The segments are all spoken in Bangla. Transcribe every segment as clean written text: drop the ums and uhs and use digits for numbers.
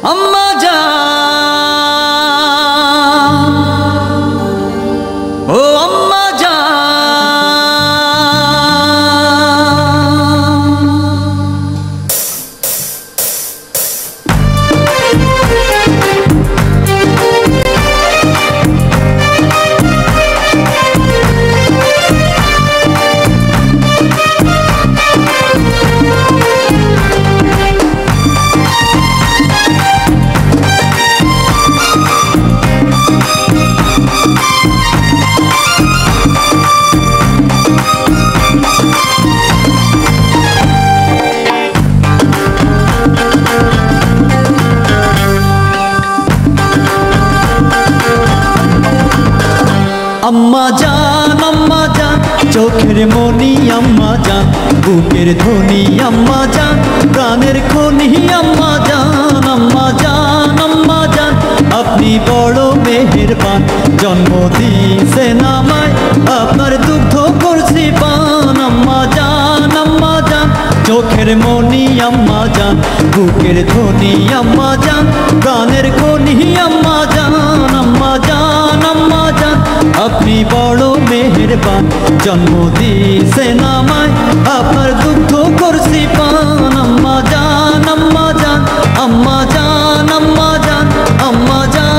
আম্মা জান ও আম্মা জান আম্মা জান চোখের মনি আম্মা জান বুকের ধ্বনি আম্মা জান প্রাণের খনি আম্মা জান আপনি বড় মেহেরবান জন্ম দিয়েছেন আমায় আপনার দুগ্ধ করছি পান আম্মা জান চোখের মনি আম্মা জান বুকের ধ্বনি আম্মা জান প্রাণের খনি আম্মা জান আপনি বড় মেহেরবান জন্ম দিয়েছেন আমায় আপনার দুগ্ধ করছি পান আম্মা জান আম্মা জান আম্মা জান আম্মা জান আম্মা জান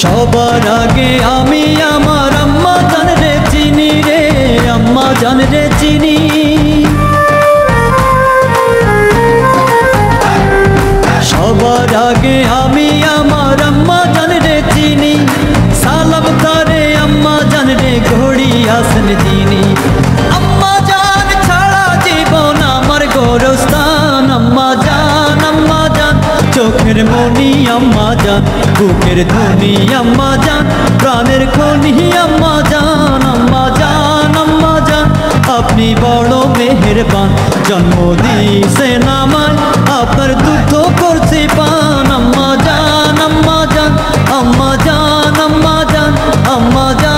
সবার আগে আমি আমার আম্মা জান রে চিনি রে আম্মা জান রে চিনি সবার আগে আমি আমার আম্মা জান রে চিনি সালাম তারে আম্মা জান রে ঘড়ি আসেন যিনি আম্মা জান ছাড়া জীবন আমার গোরস্থান আম্মা জান চোখের মনি আম্মা জান বুকের ধ্বনি আম্মা জান প্রাণের খনি আম্মা জান আপনি বড় মেহেরবান জন্ম দিয়েছেন আমায় আপনার দুগ্ধ করছি পান আম্মা জান আম্মা জান আম্মা জান আম্মা জান আম্মা জান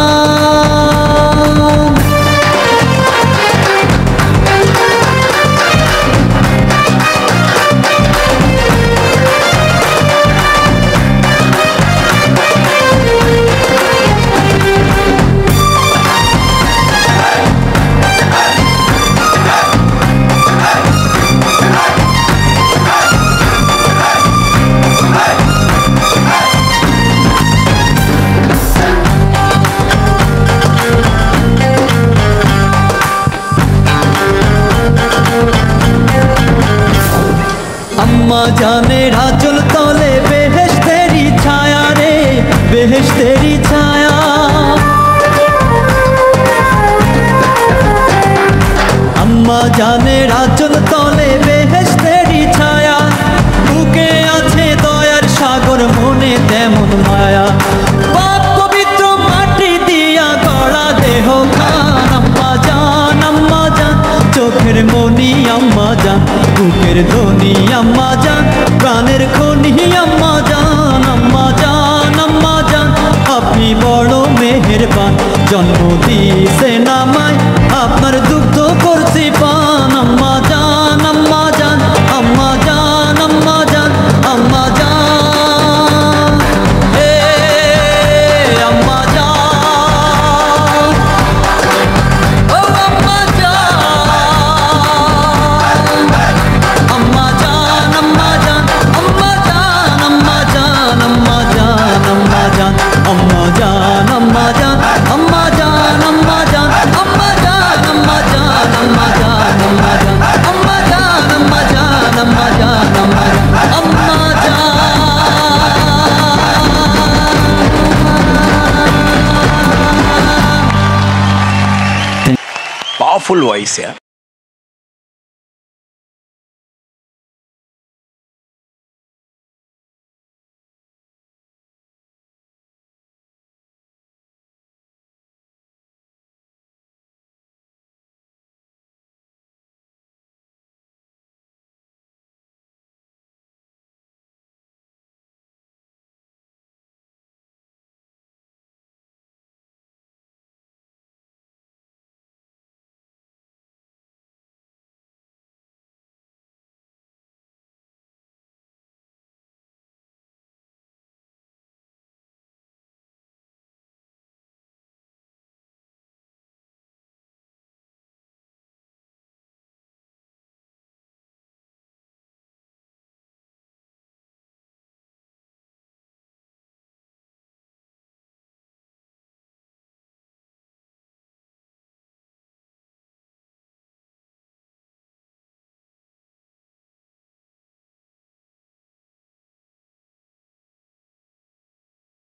আম্মা জানের আঁচল তলে বেহেশতেরি ছায়া রে বেহেশতেরি ছায়া আম্মা জানের আঁচল তলে বেহেশতেরি ছায়া বুকে আছে দয়ার সাগর মনে তেমন মায়া পাপ পবিত্র মাটি দিয়া গড়া দেহ খান আম্মা জান চোখের মনি আম্মা জান বুকের ধ্বনি আম্মা জান প্রাণের খনি আম্মা জান আপনি বড় মেহেরবান জন্ম দিয়েছেন আমায় আপনার দুগ্ধ করছি পান আম্মা জান আম্মা জান আম্মা জান আম্মা জান আম্মা জান হে আম্মা জান ও আম্মা জান আম্মা জান फुल वॉइस है।